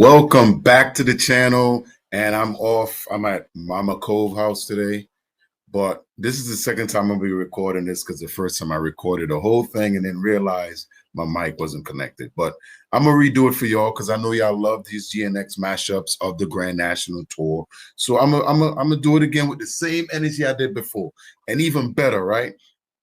Welcome back to the channel, and I'm off. I'm at Mama Cove house today, but this is the second time I'll be recording this because the first time I recorded the whole thing and then realized my mic wasn't connected. But I'm gonna redo it for y'all because I know y'all love these GNX mashups of the Grand National Tour. So I'm gonna do it again with the same energy I did before, and even better, right?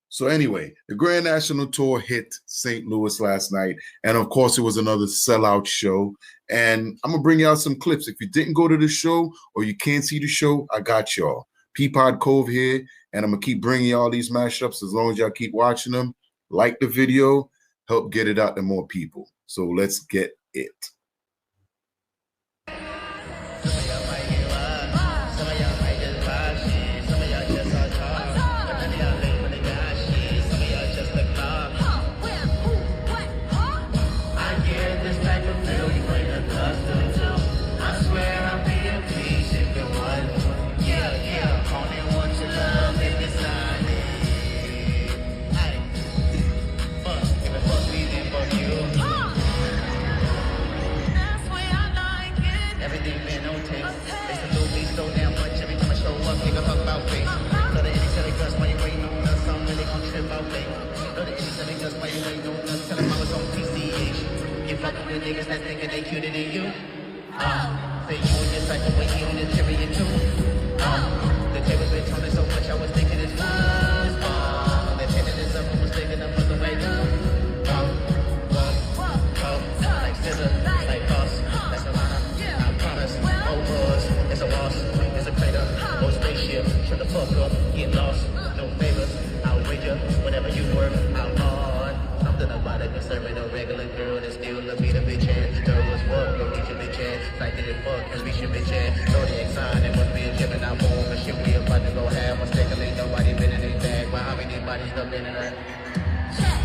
So anyway, the Grand National Tour hit St. Louis last night, and of course it was another sellout show. And I'm gonna bring y'all some clips. If you didn't go to the show or you can't see the show, I got y'all. PeePodCove here, and I'm gonna keep bringing y'all these mashups as long as y'all keep watching them. Like the video, help get it out to more people. So let's get it. Niggas that thinking they cuter than you. Say you and your cycle way you in the period too. The tables been turning so much I was thinking it's fun. The tenant is up, I was thinking I put the way down. Like SZA, like us, that's a line. I promise, overalls, it's a loss, it's a crater, or spaceship, shut the fuck up, get lost, no favors, I'll wait you, whatever you work, I'm hard. Something about it concerning a regular girl that still love me the bitch ass. Girl was fuck, go get your bitch ass. Like did it fuck, cause we your bitch ass. Zodiac sign, it must be a Gemini moon. But shit we about to go have. Mistakenly, nobody been in their bag. But how many bodies up in her? Check.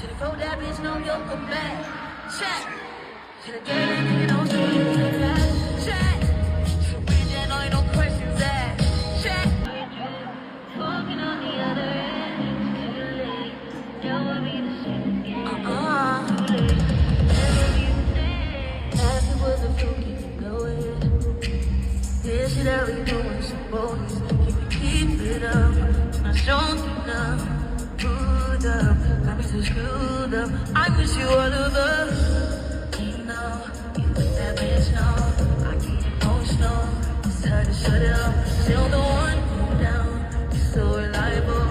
Should've told that bitch no, you'll come back. Check. Should've gave that nigga no strings to that. Check. Should've been there, no, ain't no questions asked. Check. Walking on the other end, it's too late. Don't want me to sing again. As it was a fluke, keep going. This shit that we doing some bonus. Keep it up, not strong enough. Screwed up, got me so screwed up. I wish you all of us. You know, you let that bitch know. I get emotional, it's hard to shut it up. Still the one you down, you're so reliable.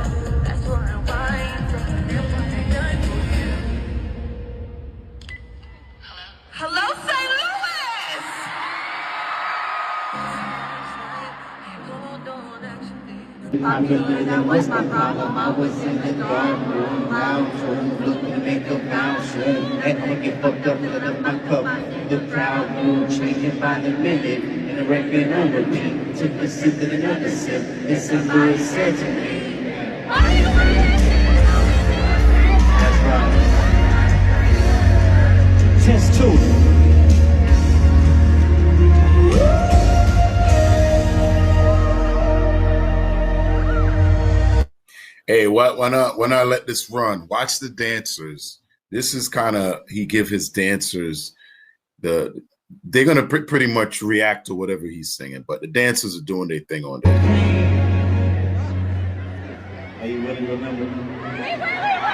That's why I'm buying from the empire done for you. Hello, St. Louis! Popular, that was my problem. I was in the dark room, loud room, looking to make a bounce room. And I'ma get fucked up, fill up my cup. The crowd mood changing by the minute, and the record on repeat. Took a sip and another sip. This is what it said to me. That's right. Test 2. Hey, why not let this run? Watch the dancers. This is kind of, he give his dancers they're gonna pretty much react to whatever he's singing, but the dancers are doing their thing on there. Are you ready to remember?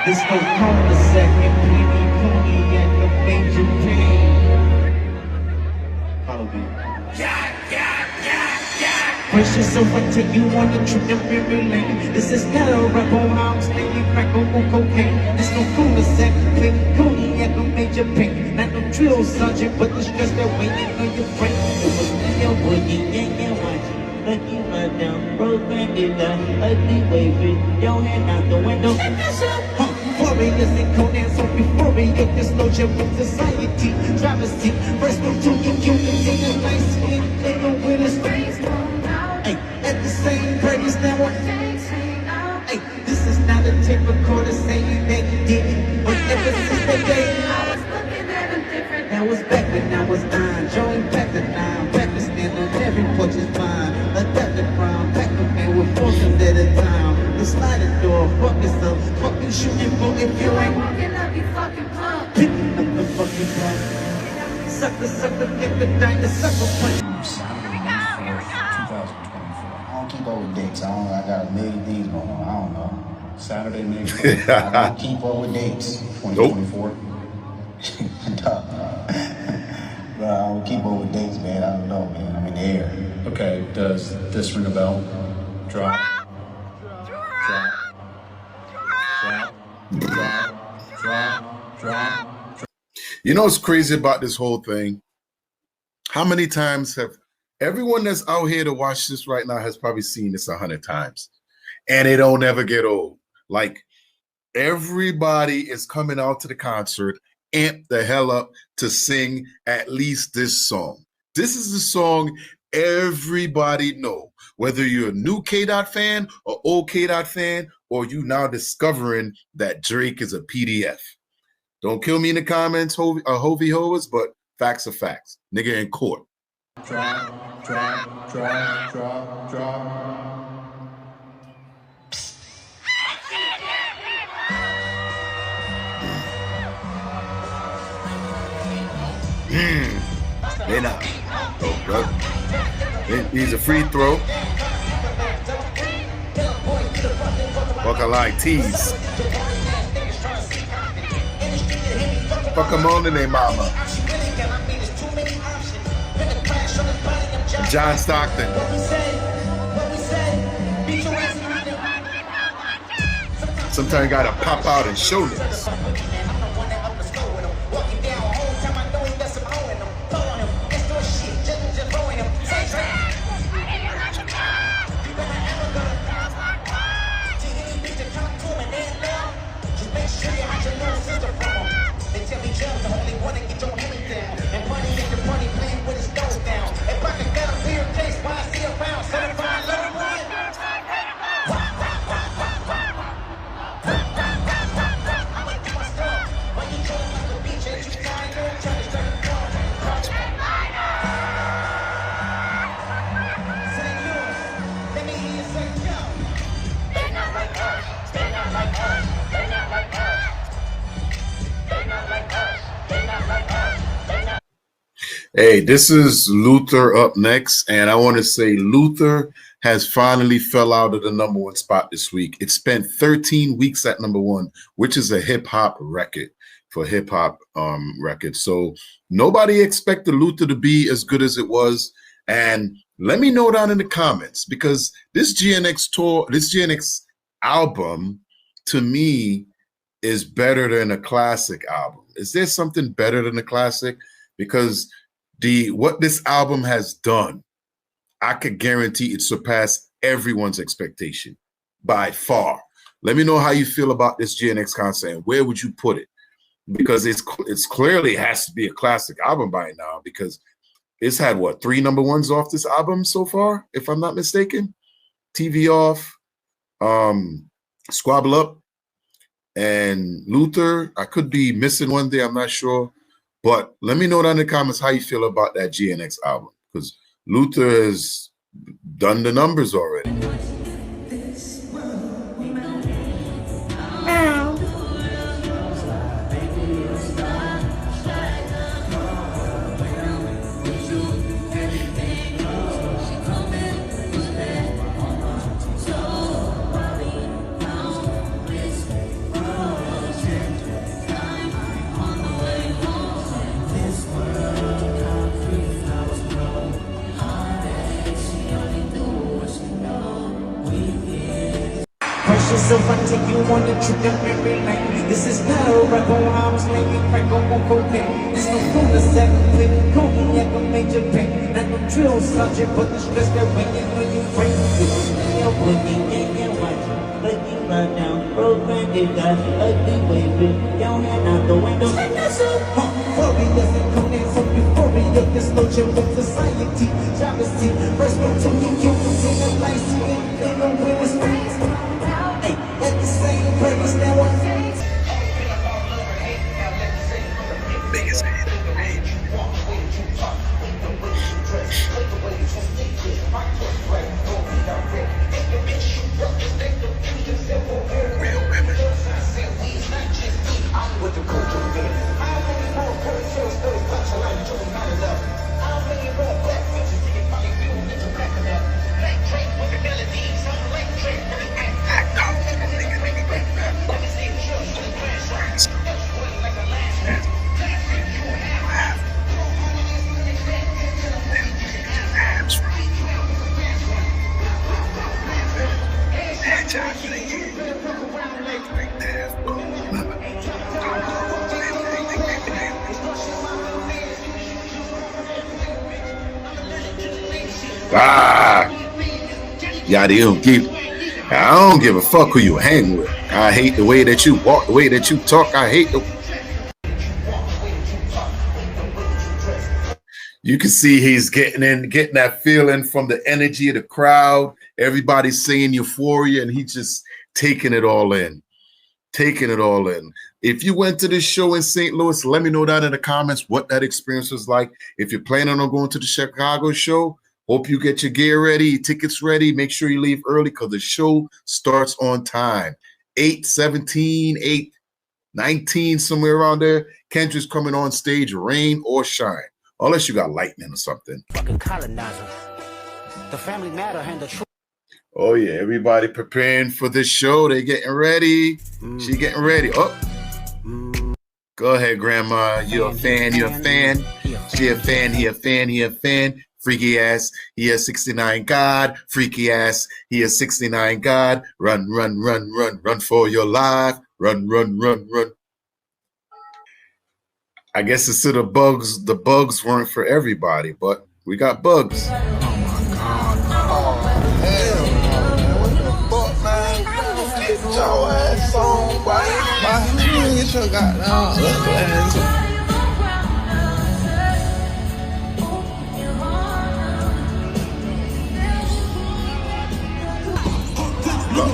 This goes home a second, pony at the major pain. Follow me. Precious so what take you on the trip to memory lane. This is not a rebel house, maybe crack on cocaine. This no cooler set, clean pony at the major pain. Not no drill sergeant, but the stress that weighing on your brain. It was me, your boogie, yeah, watching. Let you run down, program it up, ugly waving, your hand out the window. Warriors and Conan, so before we get this lotion from society, travesty, first one to get you in a nice skin, nigga with a space. Hey, at the same praise now what? Hey, this is not a tape recorder saying that you did it. But ever since that day, I was looking at them different. That was back when I was on, joined back to 9, breakfast dinner, every porch is mine. A definite brown, back with me with 4 at a time. The sliding door, fuck yourself, fucking shooting for if you ain't walking up, you fucking punk. Picking up the fucking punk. sucker, sucker, get the thing, the sucker punch. Saturday, May 4th, 2024. I don't keep up with dates. I got a million things going on. I don't know. Saturday, May 4th. I don't keep up with dates. 2024. Duh. But I don't keep up with dates, man. I don't know, man. I'm in the air. Okay, does this ring a bell? Drop. Drop. Drop. Drop. Drop. You know what's crazy about this whole thing? How many times have everyone that's out here to watch this right now has probably seen this 100 times, and it don't ever get old. Like, everybody is coming out to the concert, amped the hell up to sing at least this song. This is the song everybody know, whether you're a new K-Dot fan or old K-Dot fan, or you now discovering that Drake is a PDF. Don't kill me in the comments, Hovey Hovers, but facts are facts. Nigga in court. Drop. They not. Oh, bro. He's a free throw. Walking like tease. Fuck them on in their mama. John Stockton. Sometimes you gotta pop out and show this. Hey, this is Luther up next, and I want to say Luther has finally fell out of the #1 spot this week. It spent 13 weeks at #1, which is a hip-hop record for hip-hop records. So nobody expected Luther to be as good as it was. And let me know down in the comments, because this GNX tour, this GNX album, to me, is better than a classic album. Is there something better than a classic? Because what this album has done, I could guarantee it surpassed everyone's expectation by far. Let me know how you feel about this GNX concert, and where would you put it? Because it's clearly has to be a classic album by now, because it's had what, 3 #1s off this album so far, if I'm not mistaken. TV Off, Squabble Up, and Luther. I could be missing one day, I'm not sure. But let me know down in the comments how you feel about that GNX album, because Luther has done the numbers already. So I take you on a trip down memory lane. This is not a rap on how I'm slinging crack on cocaine. There's no cul-de-sac, with cognac on major pain. Not no drill sergeant, but the stress that weighing on your brain. Your boogie in your watch, but you run down. Program you got ugly wavy. Your hand out the window, and that's a warriors and coming from euphoria. This no chill with society, jealousy. First one to me, you can see the lights, you ain't no witness. At the same purpose that was biggest hit in the age. Real women. With the culture Yeah, I don't give a fuck who you hang with. I hate the way that you walk, the way that you talk. I hate the. You can see he's getting that feeling from the energy of the crowd. Everybody's singing Euphoria, and he's just taking it all in. Taking it all in. If you went to this show in St. Louis, let me know that in the comments what that experience was like. If you're planning on going to the Chicago show, hope you get your gear ready, your tickets ready. Make sure you leave early because the show starts on time. 8:17, 8:19, somewhere around there. Kendrick's coming on stage, rain or shine. Unless you got lightning or something. Fucking colonizer. The Family Matter and the truth. Oh, yeah. Everybody preparing for this show. They getting ready. She getting ready. Oh. Go ahead, Grandma. You're a fan. You're a fan. She a fan. He a fan. He a fan. Freaky ass. He a 69 God. Freaky ass. He a 69 God. Run, run, run, run. Run for your life. Run, run, run, run. I guess it's the bugs. The bugs weren't for everybody, but we got bugs. Oh my God! Oh hell no, man! What the fuck, man? Get your ass on, boy! Get your goddamn ass.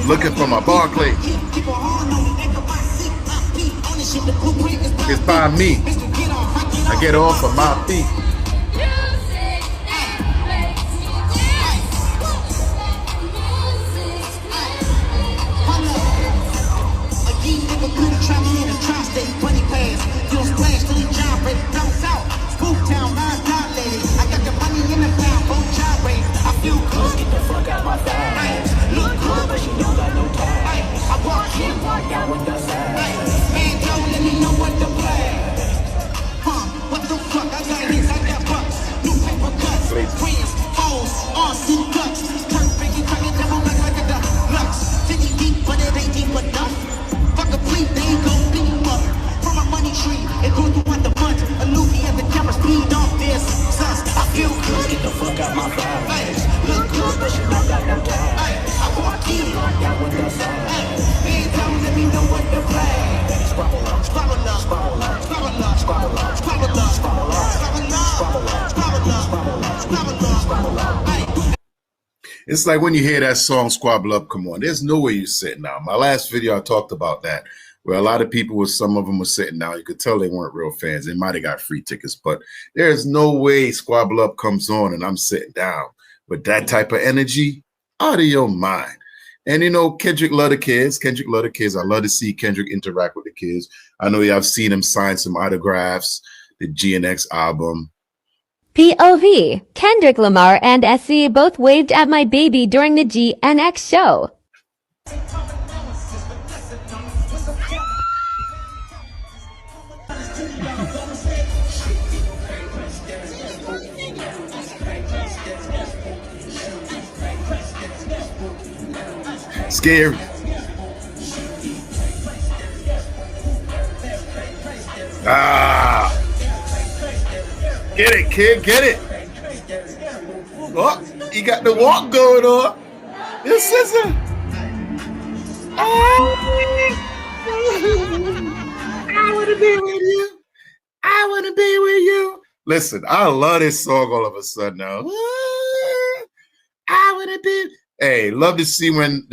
Looking for my Barclay. It's by me. I get off of my feet. It's like when you hear that song Squabble Up, come on, there's no way you're sitting down. My last video, I talked about that, where a lot of people, some of them were sitting down. You could tell they weren't real fans. They might have got free tickets, but there's no way Squabble Up comes on and I'm sitting down. With that type of energy, out of your mind. And, you know, Kendrick love the kids. Kendrick love the kids. I love to see Kendrick interact with the kids. I know y'all have seen him sign some autographs, the GNX album. POV, Kendrick Lamar and SZA both waved at my baby during the GNX show. Scary. Get it, kid, get it. Oh, he got the walk going on. This is SZA. Oh, I want to be with you. I want to be with you. Listen, I love this song all of a sudden now. I want to be. Hey, love to see when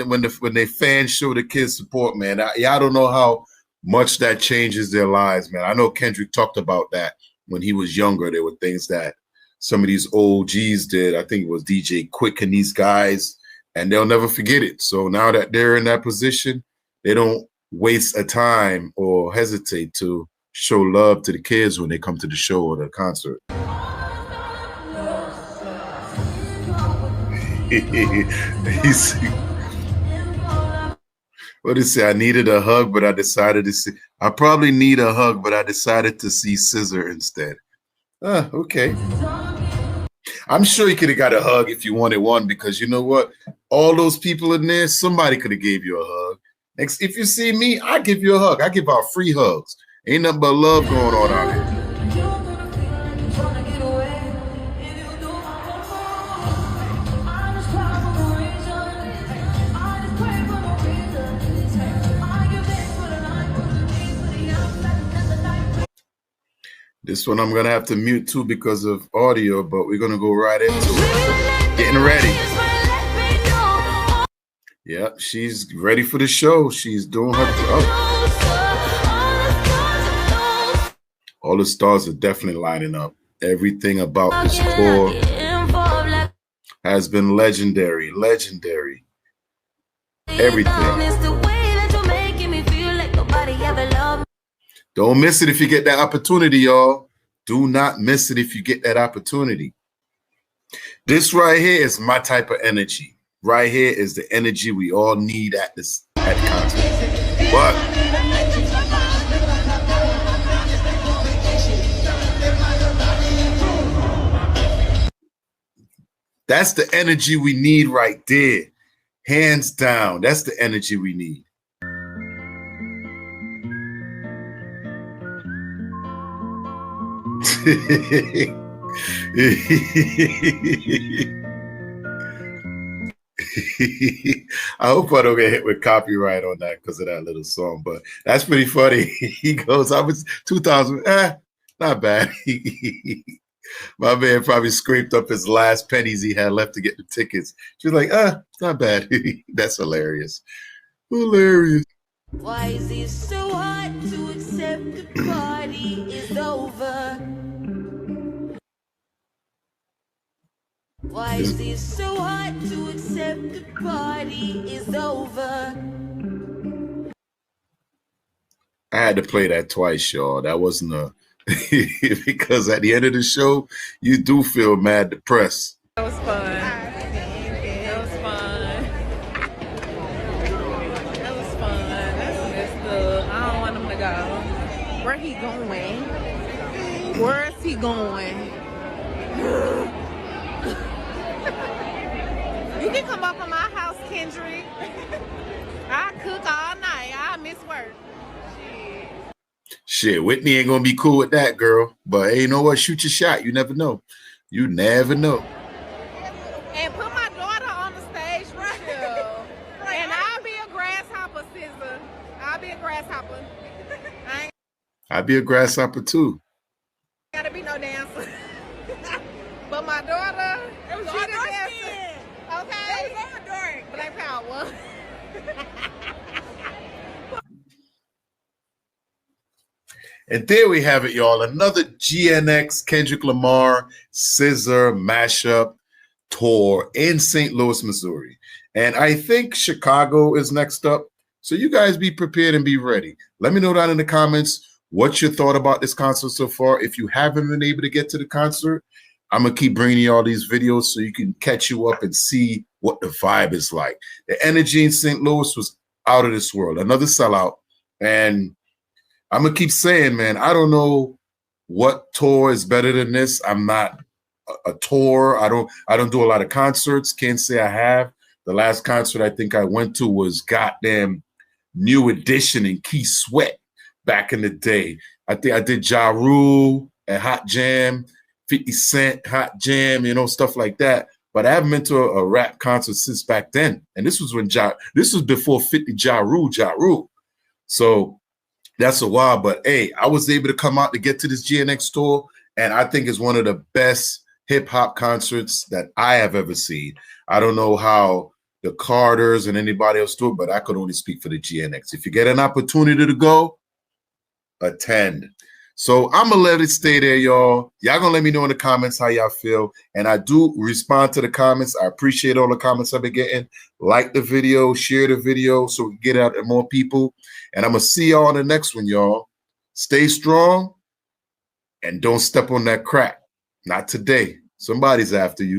they fans show the kids support, man. I don't know how much that changes their lives, man. I know Kendrick talked about that when he was younger. There were things that some of these OGs did. I think it was DJ Quick and these guys, and they'll never forget it. So now that they're in that position, they don't waste a time or hesitate to show love to the kids when they come to the show or the concert. What did he say? I needed a hug, but I decided to see. I probably need a hug, but I decided to see SZA instead. Okay. I'm sure you could have got a hug if you wanted one, because you know what? All those people in there, somebody could have gave you a hug. If you see me, I give you a hug. I give out free hugs. Ain't nothing but love going on out here. This one I'm gonna have to mute too because of audio, but we're gonna go right into it. Getting ready. Yeah, she's ready for the show. She's doing her all the stars are definitely lining up. Everything about this tour has been legendary. Legendary. Everything. Don't miss it if you get that opportunity, y'all. Do not miss it if you get that opportunity. This right here is my type of energy. Right here is the energy we all need at the concert. But that's the energy we need right there. Hands down. That's the energy we need. I hope I don't get hit with copyright on that because of that little song, but that's pretty funny. He goes, I was 2000, not bad. My man probably scraped up his last pennies he had left to get the tickets. She was like, not bad. That's hilarious. Hilarious. Why is it so hard to accept the party is over? Why is it so hard to accept the party is over? I had to play that twice, y'all. That wasn't a because at the end of the show, you do feel mad depressed. That was fun. That was fun. That was fun. That's messed up. I don't want him to go. Where he going? Where is he going? You can come up to my house, Kendrick. I cook all night. I miss work. Shit, Whitney ain't gonna be cool with that, girl. But hey, you know what? Shoot your shot. You never know. You never know. And put my daughter on the stage right here. And I'll be a grasshopper, SZA. I'll be a grasshopper. I'd be a grasshopper too. Gotta be no dancer. But my daughter, she the dancer. Okay? It was on dark. Black power. And there we have it, y'all. Another GNX Kendrick Lamar SZA mashup tour in St. Louis, Missouri. And I think Chicago is next up. So you guys be prepared and be ready. Let me know down in the comments what you thought about this concert so far. If you haven't been able to get to the concert, I'm going to keep bringing you all these videos so you can catch you up and see what the vibe is like. The energy in St. Louis was out of this world. Another sellout. And I'm gonna keep saying, man, I don't know what tour is better than this. I'm not a tour. I don't do a lot of concerts. Can't say I have. The last concert I think I went to was goddamn New Edition and Key Sweat back in the day. I think I did Ja Rule and Hot Jam, 50 Cent, Hot Jam, you know, stuff like that. But I haven't been to a rap concert since back then. And this was when this was before 50 Ja Rule. So that's a while, but hey, I was able to come out to get to this GNX tour, and I think it's one of the best hip-hop concerts that I have ever seen. I don't know how the Carters and anybody else do it, but I could only speak for the GNX. If you get an opportunity to go, attend. So I'm going to let it stay there, y'all. Y'all going to let me know in the comments how y'all feel, and I do respond to the comments. I appreciate all the comments I've been getting. Like the video, share the video so we can get out to more people. And I'm going to see y'all on the next one, y'all. Stay strong and don't step on that crack. Not today. Somebody's after you.